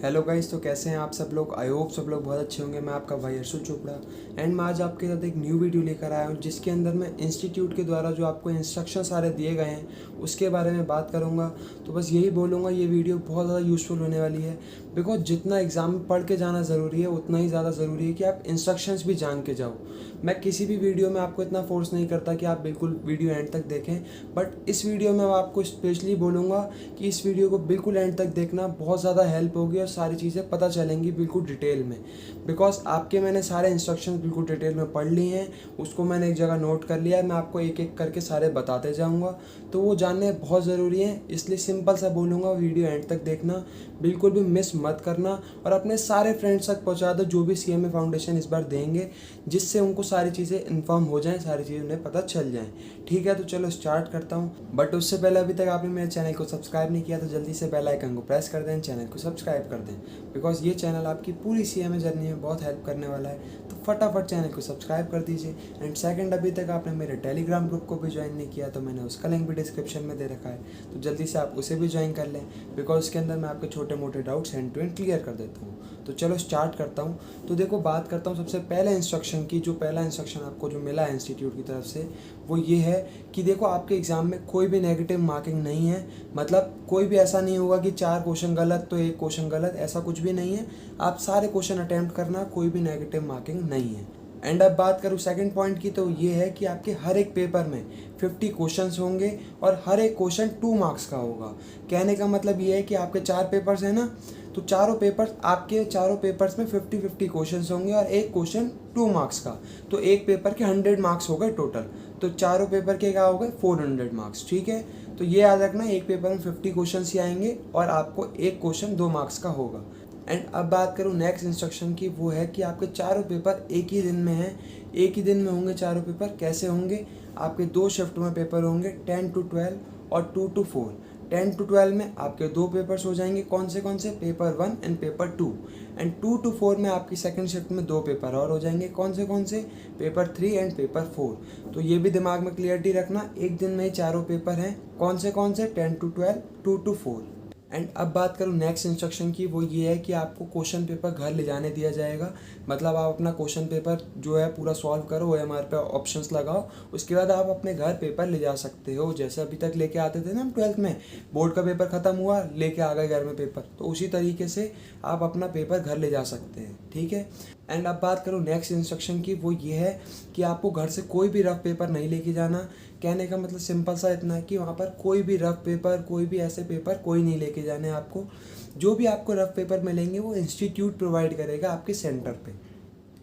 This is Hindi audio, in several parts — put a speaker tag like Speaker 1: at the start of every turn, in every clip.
Speaker 1: हेलो गाइस, तो कैसे हैं आप सब लोग। आई होप सब लोग बहुत अच्छे होंगे। मैं आपका भाई हर्षल चोपड़ा एंड मैं आज आपके साथ एक न्यू वीडियो लेकर आया हूं, जिसके अंदर मैं इंस्टीट्यूट के द्वारा जो आपको इंस्ट्रक्शन सारे दिए गए हैं उसके बारे में बात करूंगा। तो बस यही बोलूँगा, ये वीडियो बहुत ज़्यादा यूज़फुल होने वाली है। बिकॉज जितना एग्ज़ाम में पढ़ के जाना ज़रूरी है, उतना ही ज़्यादा ज़रूरी है कि आप इंस्ट्रक्शंस भी जान के जाओ। मैं किसी भी वीडियो में आपको इतना फोर्स नहीं करता कि आप बिल्कुल वीडियो एंड तक देखें, बट इस वीडियो में मैं आपको स्पेशली बोलूँगा कि इस वीडियो को बिल्कुल एंड तक देखना, बहुत ज़्यादा हेल्प होगी और सारी चीज़ें पता चलेंगी बिल्कुल डिटेल में। बिकॉज आपके मैंने सारे इंस्ट्रक्शंस बिल्कुल डिटेल में पढ़ लिए हैं, उसको मैंने एक जगह नोट कर लिया है। मैं आपको एक एक करके सारे बताते जाऊँगा, तो वो जानने बहुत ज़रूरी है। इसलिए सिंपल सा बोलूँगा, वीडियो एंड तक देखना, बिल्कुल भी मिस मत करना और अपने सारे फ्रेंड्स तक पहुँचा दो जो भी सीएमए फाउंडेशन इस बार देंगे, जिससे उनको सारी चीज़ें इन्फॉर्म हो जाएं, सारी चीज़ें उन्हें पता चल जाएं। ठीक है, तो चलो स्टार्ट करता हूँ। बट उससे पहले अभी तक आपने मेरे चैनल को सब्सक्राइब नहीं किया तो जल्दी से बेल आइकन को प्रेस कर दें, चैनल को सब्सक्राइब कर दें। बिकॉज ये चैनल आपकी पूरी सीएमए जर्नी में बहुत हेल्प करने वाला है। तो फटाफट चैनल को सब्सक्राइब कर दीजिए। एंड सेकंड, अभी तक आपने मेरे टेलीग्राम ग्रुप को भी ज्वाइन नहीं किया तो मैंने उसका लिंक भी डिस्क्रिप्शन में दे रखा है, तो जल्दी से आप उसे भी ज्वाइन कर लें। बिकॉज उसके अंदर मैं आपके छोटे मोटे doubts hand to hand clear कर देता हूँ। तो चलो स्टार्ट करता हूँ। तो देखो, बात करता हूँ सबसे पहले इंस्ट्रक्शन की। जो पहला इंस्ट्रक्शन आपको जो मिला है इंस्टीट्यूट की तरफ से, वो ये है कि देखो, आपके एग्ज़ाम में कोई भी नेगेटिव मार्किंग नहीं है। मतलब कोई भी ऐसा नहीं होगा कि 4 क्वेश्चन गलत तो 1 क्वेश्चन गलत, ऐसा कुछ भी नहीं है। आप सारे क्वेश्चन अटैम्प्ट करना, कोई भी नेगेटिव मार्किंग नहीं है। एंड अब बात करूँ सेकंड पॉइंट की, तो ये है कि आपके हर एक पेपर में 50 क्वेश्चंस होंगे और हर एक क्वेश्चन 2 मार्क्स का होगा। कहने का मतलब ये है कि आपके 4 पेपर्स हैं ना, तो आपके चारों पेपर्स में 50-50 क्वेश्चंस होंगे और एक क्वेश्चन 2 मार्क्स का। तो एक पेपर के 100 मार्क्स हो गए टोटल, तो चारों पेपर के क्या हो गए 400 मार्क्स। ठीक है, तो ये याद रखना, एक पेपर में 50 क्वेश्चन ही आएंगे और आपको एक क्वेश्चन 2 मार्क्स का होगा। एंड अब बात करूँ नेक्स्ट इंस्ट्रक्शन की, वो है कि आपके चारों पेपर एक ही दिन में हैं, एक ही दिन में होंगे चारों पेपर। कैसे होंगे? आपके 2 शिफ्ट में पेपर होंगे, 10 to 12 और 2 to 4। 10 to 12 में आपके 2 पेपर्स हो जाएंगे। कौन से? Paper 1 and paper 2। And 2 to 4 में आपकी सेकंड शिफ्ट में 2 पेपर और हो जाएंगे। कौन से? Paper 3 and paper 4। तो ये भी दिमाग में क्लियरिटी रखना, एक दिन में ही चारों पेपर हैं। कौन से? 10 to 12, 2 to 4। एंड अब बात करूँ नेक्स्ट इंस्ट्रक्शन की, वो ये है कि आपको क्वेश्चन पेपर घर ले जाने दिया जाएगा। मतलब आप अपना क्वेश्चन पेपर जो है पूरा सॉल्व करो, OMR पे ऑप्शंस लगाओ, उसके बाद आप अपने घर पेपर ले जा सकते हो। जैसे अभी तक लेके आते थे ना हम 12th में, बोर्ड का पेपर ख़त्म हुआ, लेके आ गए घर में पेपर, तो उसी तरीके से आप अपना पेपर घर ले जा सकते हैं। ठीक है। एंड अब बात करूँ नेक्स्ट इंस्ट्रक्शन की, वो ये है कि आपको घर से कोई भी रफ पेपर नहीं लेके जाना। कहने का मतलब सिंपल सा इतना है कि वहाँ पर कोई भी रफ पेपर, कोई भी ऐसे पेपर कोई नहीं लेके जाने आपको। जो भी आपको रफ पेपर मिलेंगे वो इंस्टीट्यूट प्रोवाइड करेगा आपके सेंटर पे।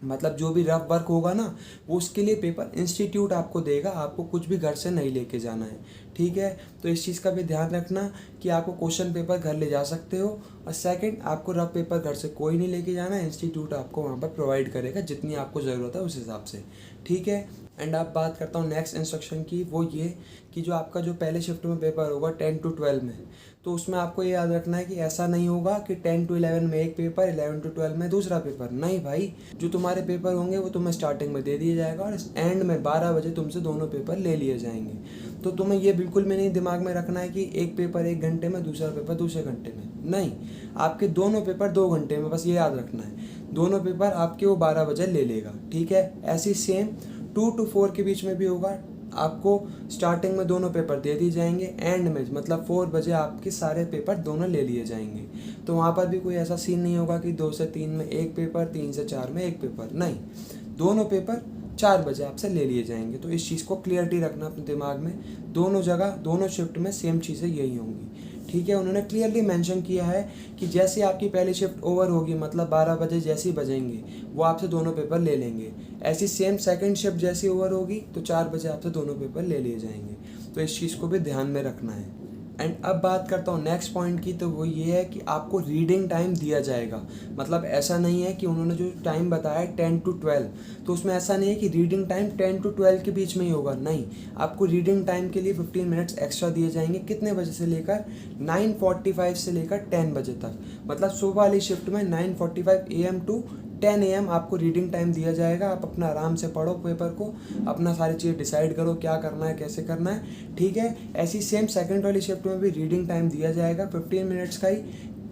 Speaker 1: मतलब जो भी रफ वर्क होगा ना, वो उसके लिए पेपर इंस्टीट्यूट आपको देगा, आपको कुछ भी घर से नहीं लेके जाना है। ठीक है, तो इस चीज़ का भी ध्यान रखना कि आपको क्वेश्चन पेपर घर ले जा सकते हो। और सेकंड, आपको रफ पेपर घर से कोई नहीं लेके जाना है, इंस्टीट्यूट आपको वहाँ पर प्रोवाइड करेगा जितनी आपको ज़रूरत है उस हिसाब से। ठीक है। एंड आप बात करता हूँ नेक्स्ट इंस्ट्रक्शन की, वो ये कि जो आपका जो पहले शिफ्ट में पेपर होगा 10 to 12 में, तो उसमें आपको ये याद रखना है कि ऐसा नहीं होगा कि 10 to 11 में एक पेपर, 11 to 12 में दूसरा पेपर। नहीं भाई, जो तुम्हारे पेपर होंगे वो तुम्हें स्टार्टिंग में दे दिया जाएगा और एंड में 12 बजे तुमसे दोनों पेपर ले लिए जाएंगे। तो तुम्हें ये बिल्कुल भी नहीं दिमाग में रखना है कि एक पेपर 1 घंटे में, दूसरा पेपर दूसरे घंटे में। नहीं, आपके दोनों पेपर 2 घंटे में, बस ये याद रखना है। दोनों पेपर आपके वो 12 बजे ले लेगा। ठीक है। ऐसी सेम 2 to 4 के बीच में भी होगा। आपको स्टार्टिंग में दोनों पेपर दे दिए जाएंगे, एंड में मतलब 4 बजे आपके सारे पेपर दोनों ले लिए जाएंगे। तो वहाँ पर भी कोई ऐसा सीन नहीं होगा कि 2 से 3 में एक पेपर, 3 से 4 में एक पेपर। नहीं, दोनों पेपर 4 बजे आपसे ले लिए जाएंगे। तो इस चीज़ को क्लियरिटी रखना अपने दिमाग में, दोनों जगह दोनों शिफ्ट में सेम चीज़ें यही होंगी। ठीक है। उन्होंने क्लियरली मेंशन किया है कि जैसे आपकी पहली शिफ्ट ओवर होगी, मतलब 12 बजे जैसे ही बजेंगे, वो आपसे दोनों पेपर ले लेंगे। ऐसी सेम सेकंड शिफ्ट जैसी ओवर होगी तो 4 बजे आपसे दोनों पेपर ले लिए जाएंगे। तो इस चीज़ को भी ध्यान में रखना है। एंड अब बात करता हूँ नेक्स्ट पॉइंट की, तो वो ये है कि आपको रीडिंग टाइम दिया जाएगा। मतलब ऐसा नहीं है कि उन्होंने जो टाइम बताया 10 to 12, तो उसमें ऐसा नहीं है कि रीडिंग टाइम 10 to 12 के बीच में ही होगा। नहीं, आपको रीडिंग टाइम के लिए 15 मिनट्स एक्स्ट्रा दिए जाएंगे। कितने बजे से लेकर? 9:45 से लेकर 10 बजे तक। मतलब सुबह वाली शिफ्ट में 9:45 AM to 10 AM आपको रीडिंग टाइम दिया जाएगा। आप अपना आराम से पढ़ो पेपर को, अपना सारी चीज़ें डिसाइड करो क्या करना है, कैसे करना है। ठीक है। ऐसी सेम सेकंड वाली शिफ्ट में भी रीडिंग टाइम दिया जाएगा 15 मिनट्स का ही।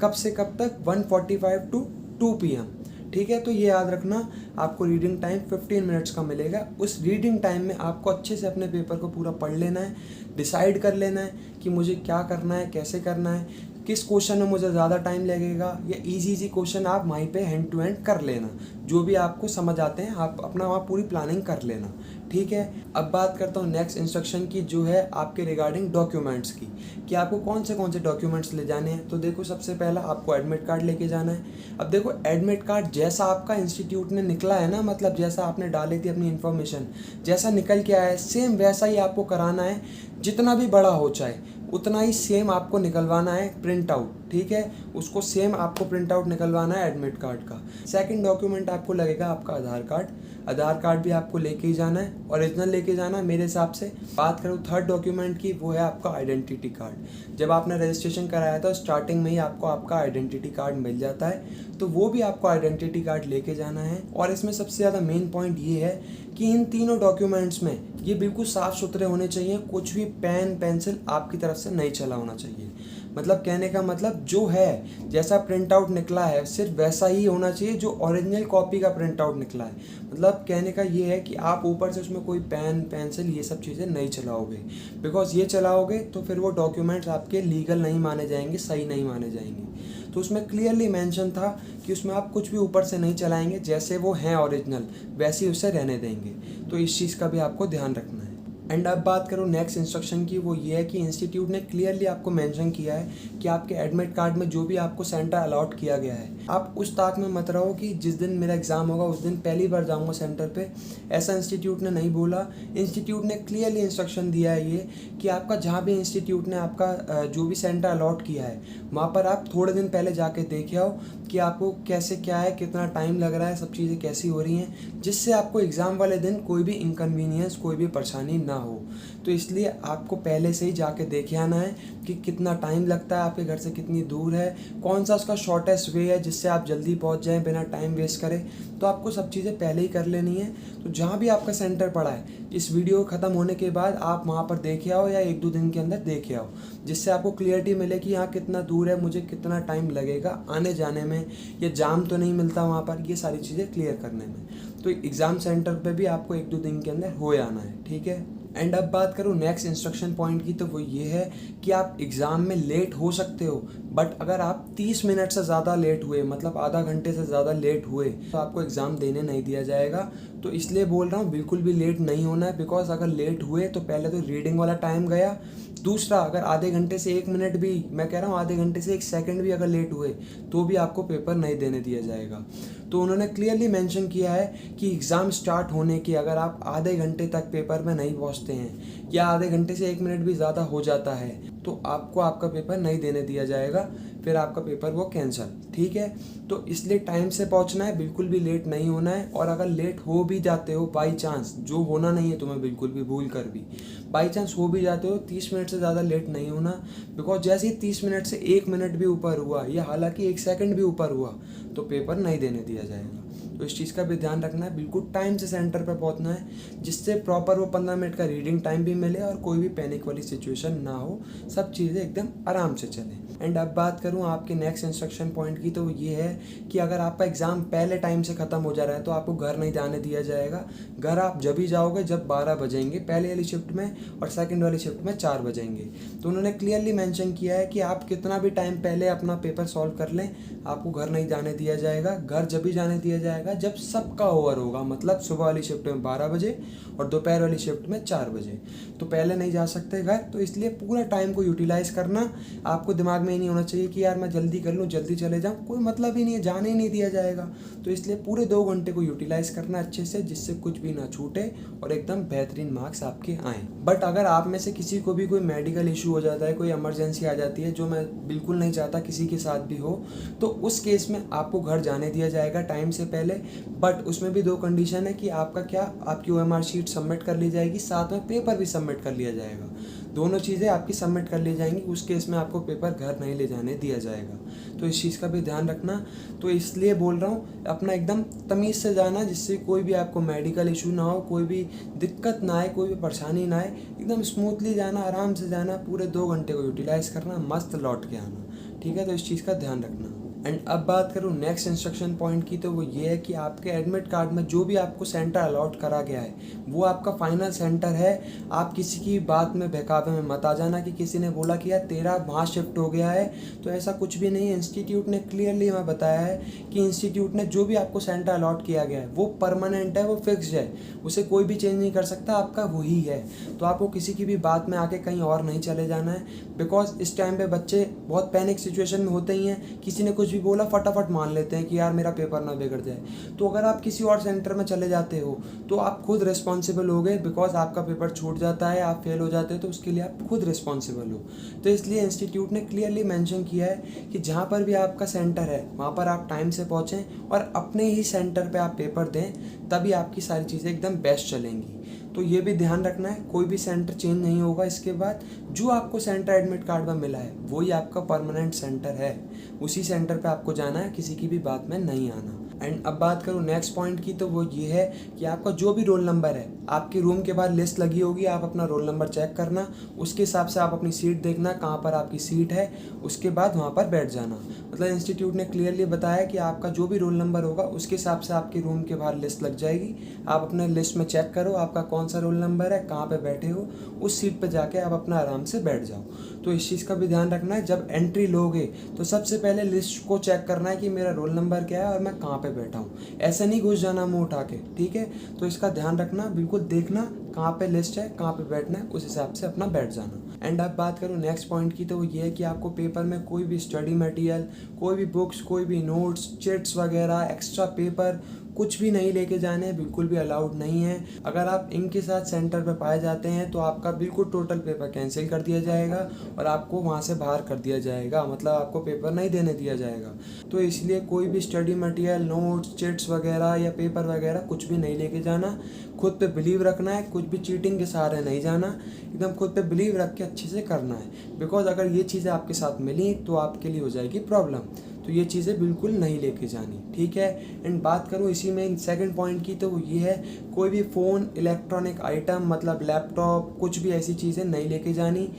Speaker 1: कब से कब तक, 1:45 टू 2 PM। ठीक है, तो ये याद रखना, आपको रीडिंग टाइम 15 मिनट्स का मिलेगा। उस रीडिंग टाइम में आपको अच्छे से अपने पेपर को पूरा पढ़ लेना है, डिसाइड कर लेना है कि मुझे क्या करना है, कैसे करना है, किस क्वेश्चन में मुझे ज़्यादा टाइम लगेगा, या इजी क्वेश्चन आप वहीं पे हैंड टू हैंड कर लेना। जो भी आपको समझ आते हैं आप अपना वहाँ पूरी प्लानिंग कर लेना। ठीक है, अब बात करता हूँ नेक्स्ट इंस्ट्रक्शन की, जो है आपके रिगार्डिंग डॉक्यूमेंट्स की, कि आपको कौन से डॉक्यूमेंट्स ले जाने हैं। तो देखो, सबसे पहला आपको एडमिट कार्ड लेके जाना है। अब देखो, एडमिट कार्ड जैसा आपका इंस्टीट्यूट ने निकला है ना, मतलब जैसा आपने डाली थी अपनी इन्फॉर्मेशन, जैसा निकल के आया है सेम वैसा ही आपको कराना है। जितना भी बड़ा हो चाहे उतना ही सेम आपको निकलवाना है प्रिंट आउट। ठीक है, उसको सेम आपको प्रिंट आउट निकलवाना है एडमिट कार्ड का। सेकंड डॉक्यूमेंट आपको लगेगा आपका आधार कार्ड। आधार कार्ड भी आपको लेके ही जाना है, ओरिजिनल लेके जाना है मेरे हिसाब से। बात करूँ थर्ड डॉक्यूमेंट की, वो है आपका आइडेंटिटी कार्ड। जब आपने रजिस्ट्रेशन कराया था स्टार्टिंग में ही आपको आपका आइडेंटिटी कार्ड मिल जाता है, तो वो भी आपको आइडेंटिटी कार्ड लेके जाना है। और इसमें सबसे ज़्यादा मेन पॉइंट ये है कि इन तीनों डॉक्यूमेंट्स में ये बिल्कुल साफ़ सुथरे होने चाहिए। कुछ भी पेन पेंसिल आपकी तरफ से नहीं चला होना चाहिए। मतलब कहने का मतलब जो है जैसा प्रिंट आउट निकला है सिर्फ वैसा ही होना चाहिए जो ओरिजिनल कॉपी का प्रिंट आउट निकला है। मतलब कहने का ये है कि आप ऊपर से उसमें कोई पेन पेंसिल ये सब चीज़ें नहीं चलाओगे, बिकॉज ये चलाओगे तो फिर वो डॉक्यूमेंट्स आपके लीगल नहीं माने जाएंगे, सही नहीं माने जाएंगे। तो उसमें क्लियरली मेंशन था कि उसमें आप कुछ भी ऊपर से नहीं चलाएंगे, जैसे वो हैं ओरिजिनल वैसे ही उसे रहने देंगे। तो इस चीज़ का भी आपको ध्यान रखना है। एंड अब बात करूँ नेक्स्ट इंस्ट्रक्शन की, वो ये है कि इंस्टीट्यूट ने क्लियरली आपको मेंशन किया है कि आपके एडमिट कार्ड में जो भी आपको सेंटर अलॉट किया गया है, आप उस ताक में मत रहो कि जिस दिन मेरा एग्ज़ाम होगा उस दिन पहली बार जाऊंगा सेंटर पे। ऐसा इंस्टीट्यूट ने नहीं बोला। इंस्टीट्यूट ने क्लियरली इंस्ट्रक्शन दिया है ये कि आपका जहाँ भी इंस्टीट्यूट ने आपका जो भी सेंटर अलॉट किया है वहाँ पर आप थोड़े दिन पहले जाके देख आओ कि आपको कैसे क्या है, कितना टाइम लग रहा है, सब चीज़ें कैसी हो रही हैं, जिससे आपको एग्ज़ाम वाले दिन कोई भी इनकन्वीनियंस, कोई भी परेशानी ना हो। तो इसलिए आपको पहले से ही जाके देखे आना है कि कितना टाइम लगता है, आपके घर से कितनी दूर है, कौन सा उसका शॉर्टेस्ट वे है जिससे आप जल्दी पहुंच जाएं बिना टाइम वेस्ट करें। तो आपको सब चीज़ें पहले ही कर लेनी है। तो जहाँ भी आपका सेंटर पड़ा है इस वीडियो ख़त्म होने के बाद आप वहाँ पर देखे आओ या 1-2 दिन के अंदर देखे आओ, जिससे आपको क्लियरिटी मिले कि यहाँ कितना दूर है, मुझे कितना टाइम लगेगा आने जाने में, या जाम तो नहीं मिलता वहाँ पर, ये सारी चीज़ें क्लियर करने में। तो एग्ज़ाम सेंटर पे भी आपको 1-2 दिन के अंदर हो आना है। ठीक है, एंड अब बात करूँ नेक्स्ट इंस्ट्रक्शन पॉइंट की, तो वो ये है कि आप एग्ज़ाम में लेट हो सकते हो, बट अगर आप 30 मिनट से ज़्यादा लेट हुए, मतलब आधा घंटे से ज़्यादा लेट हुए, तो आपको एग्ज़ाम देने नहीं दिया जाएगा। तो इसलिए बोल रहा हूँ बिल्कुल भी लेट नहीं होना है, बिकॉज अगर लेट हुए तो पहले तो रीडिंग वाला टाइम गया, दूसरा अगर आधे घंटे से 1 मिनट भी, मैं कह रहा हूँ आधे घंटे से 1 सेकंड भी अगर लेट हुए तो भी आपको पेपर नहीं देने दिया जाएगा। तो उन्होंने क्लियरली मेंशन किया है कि एग्ज़ाम स्टार्ट होने की अगर आप आधे घंटे तक पेपर में नहीं पहुँचते हैं या आधे घंटे से 1 मिनट भी ज़्यादा हो जाता है तो आपको आपका पेपर नहीं देने दिया जाएगा, फिर आपका पेपर वो कैंसिल। ठीक है, तो इसलिए टाइम से पहुंचना है, बिल्कुल भी लेट नहीं होना है। और अगर लेट हो भी जाते हो बाई चांस, जो होना नहीं है तुम्हें बिल्कुल भी भूल कर भी, बाई चांस हो भी जाते हो, 30 मिनट से ज़्यादा लेट नहीं होना, बिकॉज जैसे ही 30 मिनट से 1 मिनट भी ऊपर हुआ या हालांकि 1 सेकंड भी ऊपर हुआ तो पेपर नहीं देने दिया जाएगा। तो इस चीज़ का भी ध्यान रखना है, बिल्कुल टाइम से सेंटर पर पहुंचना है, जिससे प्रॉपर वो 15 मिनट का रीडिंग टाइम भी मिले और कोई भी पैनिक वाली सिचुएशन ना हो, सब चीज़ें एकदम आराम से चलें। एंड अब बात करूं आपके नेक्स्ट इंस्ट्रक्शन पॉइंट की, तो ये है कि अगर आपका एग्ज़ाम पहले टाइम से ख़त्म हो जा रहा है तो आपको घर नहीं जाने दिया जाएगा। घर आप जब ही जाओगे जब 12 बजेंगे पहले वाली शिफ्ट में, और सेकंड वाली शिफ्ट में 4 बजेंगे। तो उन्होंने क्लियरली मेंशन किया है कि आप कितना भी टाइम पहले अपना पेपर सॉल्व कर लें, आपको घर नहीं जाने दिया जाएगा। घर जब भी जाने दिया जाएगा जब सबका ओवर होगा, मतलब सुबह वाली शिफ्ट में 12 बजे और दोपहर वाली शिफ्ट में 4 बजे। तो पहले नहीं जा सकते घर। तो इसलिए पूरा टाइम को यूटिलाइज़ करना, आपको दिमाग में ही नहीं होना चाहिए कि यार मैं जल्दी कर लूँ जल्दी चले जाऊँ, कोई मतलब ही नहीं है, जाने ही नहीं दिया जाएगा। तो इसलिए पूरे 2 घंटे को यूटिलाइज़ करना अच्छे से, जिससे कुछ भी ना छूटे और एकदम बेहतरीन मार्क्स आपके आएँ। बट अगर आप में से किसी को भी कोई मेडिकल इशू हो जाता है, कोई इमरजेंसी आ जाती है, जो मैं बिल्कुल नहीं चाहता किसी के साथ भी हो, तो उस केस में आपको घर जाने दिया जाएगा टाइम से पहले। बट उसमें भी 2 कंडीशन है कि आपका क्या, आपकी OMR शीट सबमिट कर ली जाएगी, साथ में पेपर भी सबमिट कर लिया जाएगा। दोनों चीज़ें आपकी सबमिट कर ली जाएंगी, उस केस में आपको पेपर घर नहीं ले जाने दिया जाएगा। तो इस चीज़ का भी ध्यान रखना। तो इसलिए बोल रहा हूँ अपना एकदम तमीज़ से जाना, जिससे कोई भी आपको मेडिकल इशू ना हो, कोई भी दिक्कत ना आए, कोई भी परेशानी ना आए, एकदम स्मूथली जाना, आराम से जाना, पूरे 2 घंटे को यूटिलाइज़ करना, मस्त लौट के आना। ठीक है, तो इस चीज़ का ध्यान रखना। एंड अब बात करूँ नेक्स्ट इंस्ट्रक्शन पॉइंट की, तो वो ये है कि आपके एडमिट कार्ड में जो भी आपको सेंटर अलॉट करा गया है वो आपका फाइनल सेंटर है। आप किसी की बात में बहकावे में मत आ जाना कि किसी ने बोला कि यार तेरा वहाँ शिफ्ट हो गया है, तो ऐसा कुछ भी नहीं है। इंस्टीट्यूट ने क्लियरली हमें बताया है कि इंस्टीट्यूट ने जो भी आपको सेंटर अलॉट किया गया है वो परमानेंट है, वो फिक्स्ड है, उसे कोई भी चेंज नहीं कर सकता, आपका वही है। तो आपको किसी की भी बात में आके कहीं और नहीं चले जाना है, बिकॉज इस टाइम पे बच्चे बहुत पैनिक सिचुएशन में होते ही हैं, किसी ने कुछ भी बोला फटाफट मान लेते हैं कि यार मेरा पेपर ना बिगड़ जाए। तो अगर आप किसी और सेंटर में चले जाते हो तो आप खुद रिस्पॉन्सिबल हो गए, बिकॉज आपका पेपर छूट जाता है, आप फेल हो जाते हो तो उसके लिए आप खुद रिस्पॉन्सिबल हो। तो इसलिए इंस्टीट्यूट ने क्लियरली मेंशन किया है कि जहाँ पर भी आपका सेंटर है वहाँ पर आप टाइम से पहुँचें और अपने ही सेंटर पे आप पेपर दें, तभी आपकी सारी चीज़ें एकदम बेस्ट चलेंगी। तो ये भी ध्यान रखना है, कोई भी सेंटर चेंज नहीं होगा इसके बाद। जो आपको सेंटर एडमिट कार्ड में मिला है वही आपका परमानेंट सेंटर है, उसी सेंटर पे आपको जाना है, किसी की भी बात में नहीं आना। एंड अब बात करूँ नेक्स्ट पॉइंट की, तो वो ये है कि आपका जो भी रोल नंबर है, आपकी रूम के बाहर लिस्ट लगी होगी, आप अपना रोल नंबर चेक करना, उसके हिसाब से आप अपनी सीट देखना कहाँ पर आपकी सीट है, उसके बाद वहाँ पर बैठ जाना। मतलब इंस्टीट्यूट ने क्लियरली बताया कि आपका जो भी रोल नंबर होगा उसके हिसाब से आपकी रूम के बाहर लिस्ट लग जाएगी। आप अपने लिस्ट में चेक करो आपका कौन सा रोल नंबर है, कहाँ पे बैठे हो, उस सीट पे जाके आप अपना आराम से बैठ जाओ। तो इस चीज़ का भी ध्यान रखना है, जब एंट्री लोगे तो सबसे पहले लिस्ट को चेक करना है कि मेरा रोल नंबर क्या है और मैं कहाँ पे बैठा हूँ। ऐसे नहीं घुस जाना मुंह उठा के, ठीक है। तो इसका ध्यान रखना, बिल्कुल देखना कहाँ पे लिस्ट है, कहाँ पे बैठना है, उस हिसाब से अपना बैठ जाना। एंड अब बात करूँ नेक्स्ट पॉइंट की, तो वो ये है कि आपको पेपर में कोई भी स्टडी मटेरियल, कोई भी बुक्स, कोई भी नोट्स, चिट्स वगैरह, एक्स्ट्रा पेपर कुछ भी नहीं लेके जाने हैं, बिल्कुल भी अलाउड नहीं है। अगर आप इनके साथ सेंटर पे पाए जाते हैं तो आपका बिल्कुल टोटल पेपर कैंसिल कर दिया जाएगा और आपको वहाँ से बाहर कर दिया जाएगा, मतलब आपको पेपर नहीं देने दिया जाएगा। तो इसलिए कोई भी स्टडी मटेरियल, नोट्स, चिट्स वगैरह या पेपर वगैरह कुछ भी नहीं लेके जाना। खुद पे बिलीव रखना है, कुछ भी चीटिंग के सहारे नहीं जाना, एकदम खुद पे बिलीव रख के अच्छे से करना है। बिकॉज अगर ये चीज़ें आपके साथ मिली तो आपके लिए हो जाएगी प्रॉब्लम। तो ये चीज़ें बिल्कुल नहीं लेके जानी, ठीक है। एंड बात करूँ इसी में सेकंड पॉइंट की, तो वो ये है कोई भी फ़ोन, इलेक्ट्रॉनिक आइटम मतलब लैपटॉप, कुछ भी ऐसी चीज़ें नहीं लेके जानी।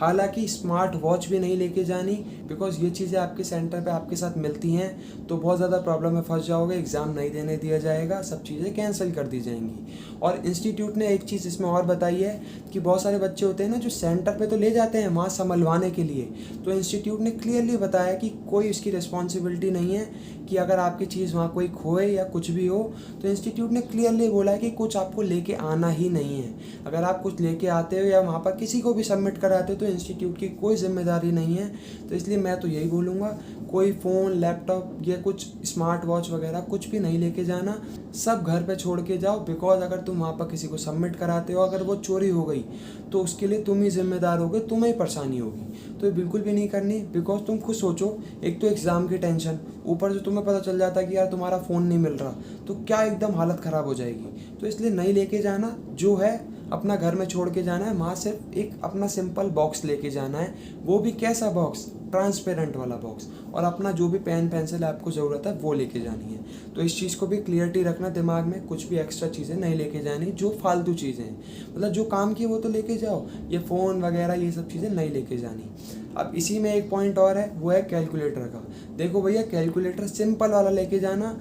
Speaker 1: हालांकि स्मार्ट वॉच भी नहीं लेके जानी, बिकॉज ये चीज़ें आपके सेंटर पे आपके साथ मिलती हैं तो बहुत ज़्यादा प्रॉब्लम में फंस जाओगे, एग्ज़ाम नहीं देने दिया जाएगा, सब चीज़ें कैंसिल कर दी जाएंगी। और इंस्टीट्यूट ने एक चीज़ इसमें और बताई है कि बहुत सारे बच्चे होते हैं ना जो सेंटर पे तो ले जाते हैं वहाँ संभलवाने के लिए, तो इंस्टीट्यूट ने क्लियरली बताया कि कोई इसकी रिस्पॉन्सिबिलिटी नहीं है कि अगर आपकी चीज़ वहाँ कोई खोए या कुछ भी हो, तो इंस्टीट्यूट ने क्लियरली बोला है कि कुछ आपको लेके आना ही नहीं है। अगर आप कुछ लेके आते हो या वहाँ पर किसी को भी सबमिट कराते हो तो इंस्टीट्यूट की कोई जिम्मेदारी नहीं है। तो इसलिए मैं तो यही बोलूँगा, कोई फ़ोन, लैपटॉप या कुछ स्मार्ट वॉच वगैरह कुछ भी नहीं लेके जाना, सब घर पे छोड़ के जाओ। बिकॉज अगर तुम वहाँ पर किसी को सबमिट कराते हो, अगर वो चोरी हो गई तो उसके लिए तुम ही जिम्मेदार होगे, तुम्हें ही परेशानी होगी। तो ये बिल्कुल भी नहीं करनी। बिकॉज तुम खुद सोचो, एक तो एग्ज़ाम की टेंशन, ऊपर से तुम्हें पता चल जाता है कि यार तुम्हारा फ़ोन नहीं मिल रहा, तो क्या एकदम हालत ख़राब हो जाएगी। तो इसलिए नहीं लेके जाना, जो है अपना घर में छोड़ के जाना है। वहाँ सिर्फ एक अपना सिंपल बॉक्स लेके जाना है, वो भी कैसा बॉक्स, ट्रांसपेरेंट वाला बॉक्स, और अपना जो भी पेन पेंसिल आपको ज़रूरत है वो लेके जानी है। तो इस चीज़ को भी क्लियरिटी रखना दिमाग में, कुछ भी एक्स्ट्रा चीज़ें नहीं लेके जानी, जो फालतू चीज़ें हैं, मतलब जो काम की वो तो लेके जाओ, ये फ़ोन वगैरह ये सब चीज़ें नहीं लेके जानी। अब इसी में एक पॉइंट और है, वो है कैलकुलेटर का। देखो भैया, कैलकुलेटर सिंपल वाला लेके जाना,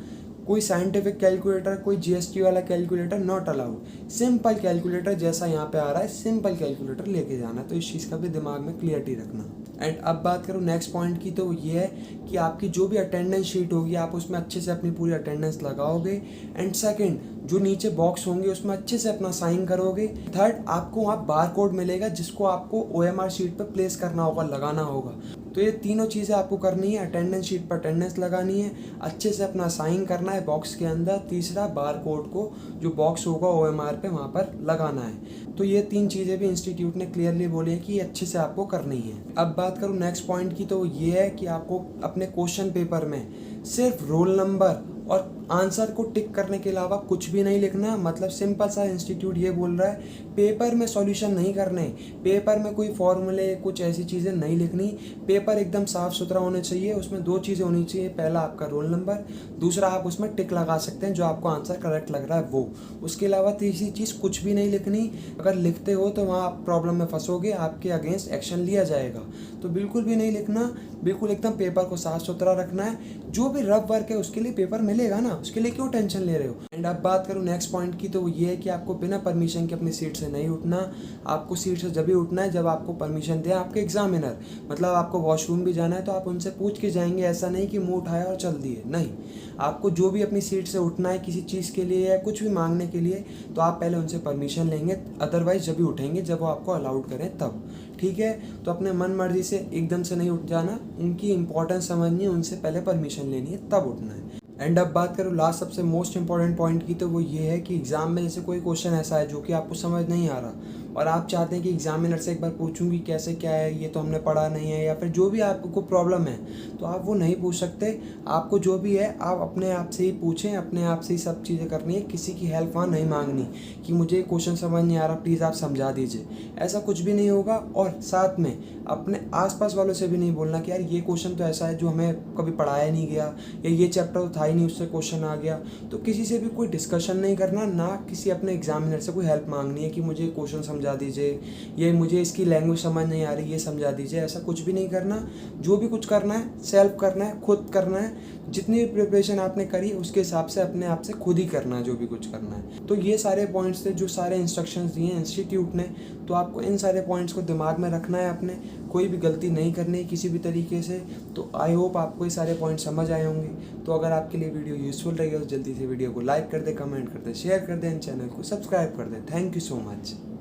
Speaker 1: कोई साइंटिफिक कैलकुलेटर, कोई जीएसटी वाला calculator not allowed. Simple calculator जैसा यहाँ पे आ रहा है, सिंपल कैलकुलेटर लेके जाना। तो इस चीज़ का भी दिमाग में क्लियरिटी रखना। एंड अब बात करूँ नेक्स्ट पॉइंट की, तो ये है कि आपकी जो भी अटेंडेंस शीट होगी आप उसमें अच्छे से अपनी पूरी अटेंडेंस लगाओगे। एंड सेकंड, जो नीचे बॉक्स होंगे उसमें अच्छे से अपना साइन करोगे। थर्ड, आपको वहाँ बार कोड मिलेगा जिसको आपको OMR शीट पर प्लेस करना होगा, लगाना होगा। तो ये तीनों चीज़ें आपको करनी है, अटेंडेंस शीट पर अटेंडेंस लगानी है, अच्छे से अपना साइन करना है बॉक्स के अंदर, तीसरा बार कोड को जो बॉक्स होगा OMR पे वहाँ पर लगाना है। तो ये 3 चीज़ें भी इंस्टीट्यूट ने क्लियरली बोली है कि अच्छे से आपको करनी है। अब बात करूँ नेक्स्ट पॉइंट की, तो ये है कि आपको अपने क्वेश्चन पेपर में सिर्फ रोल नंबर और आंसर को टिक करने के अलावा कुछ भी नहीं लिखना। मतलब सिंपल सा इंस्टीट्यूट ये बोल रहा है पेपर में सॉल्यूशन नहीं करने, पेपर में कोई फॉर्मूले कुछ ऐसी चीज़ें नहीं लिखनी। पेपर एकदम साफ़ सुथरा होना चाहिए, उसमें 2 चीज़ें होनी चाहिए, पहला आपका रोल नंबर, दूसरा आप उसमें टिक लगा सकते हैं जो आपको आंसर करेक्ट लग रहा है वो। उसके अलावा तीसरी चीज़ कुछ भी नहीं लिखनी। अगर लिखते हो तो वहाँ आप प्रॉब्लम में फंसोगे, आपके अगेंस्ट एक्शन लिया जाएगा। तो बिल्कुल भी नहीं लिखना, बिल्कुल एकदम पेपर को साफ़ सुथरा रखना है। जो भी रफ वर्क है उसके लिए पेपर मिलेगा ना, उसके लिए क्यों टेंशन ले रहे हो। एंड अब बात करूँ नेक्स्ट पॉइंट की, तो वो ये है कि आपको बिना परमिशन के अपनी सीट से नहीं उठना। आपको सीट से जब भी उठना है जब आपको परमिशन दे आपके एग्जामिनर। मतलब आपको वॉशरूम भी जाना है तो आप उनसे पूछ के जाएंगे, ऐसा नहीं कि मुंह उठाया और चल दिए, नहीं। आपको जो भी अपनी सीट से उठना है किसी चीज़ के लिए या कुछ भी मांगने के लिए, तो आप पहले उनसे परमिशन लेंगे, अदरवाइज जब भी उठेंगे जब वो आपको अलाउड करें तब, ठीक है। तो अपने मन मर्जी से एकदम से नहीं उठ जाना, उनकी इंपॉर्टेंस समझनी है, उनसे पहले परमिशन लेनी है तब उठना है। एंड अब बात करूँ लास्ट सबसे मोस्ट इंपॉर्टेंट पॉइंट की, तो वो ये है कि एग्ज़ाम में जैसे कोई क्वेश्चन ऐसा है जो कि आपको समझ नहीं आ रहा और आप चाहते हैं कि एग्जामिनर से एक बार पूछूं कि कैसे क्या है, ये तो हमने पढ़ा नहीं है, या फिर जो भी आपको प्रॉब्लम है, तो आप वो नहीं पूछ सकते। आपको जो भी है आप अपने आप से ही पूछें, अपने आप से ही सब चीज़ें करनी है, किसी की हेल्प वहाँ नहीं मांगनी कि मुझे क्वेश्चन समझ नहीं आ रहा प्लीज़ आप समझा दीजिए, ऐसा कुछ भी नहीं होगा। और साथ में अपने आसपास वालों से भी नहीं बोलना कि यार ये क्वेश्चन तो ऐसा है जो हमें कभी पढ़ाया नहीं गया, या ये चैप्टर तो था ही नहीं उससे क्वेश्चन आ गया। तो किसी से भी कोई डिस्कशन नहीं करना, ना किसी अपने एग्जामिनर से कोई हेल्प मांगनी है कि मुझे क्वेश्चन समझा दीजिए, ये मुझे इसकी लैंग्वेज समझ नहीं आ रही ये समझा दीजिए, ऐसा कुछ भी नहीं करना। जो भी कुछ करना है सेल्फ करना है, खुद करना है। जितनी भी प्रिपरेशन आपने करी उसके हिसाब से अपने आप से खुद ही करना है जो भी कुछ करना है। तो ये सारे पॉइंट्स थे जो सारे इंस्ट्रक्शंस दिए हैं इंस्टीट्यूट ने, तो आपको इन सारे पॉइंट्स को दिमाग में रखना है, अपने कोई भी गलती नहीं करनी है किसी भी तरीके से। तो आई होप आपको ये सारे पॉइंट समझ आए होंगे। तो अगर आपके लिए वीडियो यूजफुल रहेगा तो जल्दी से वीडियो को लाइक कर दे, कमेंट कर दे, शेयर कर दें, चैनल को सब्सक्राइब कर दें। Thank you so much.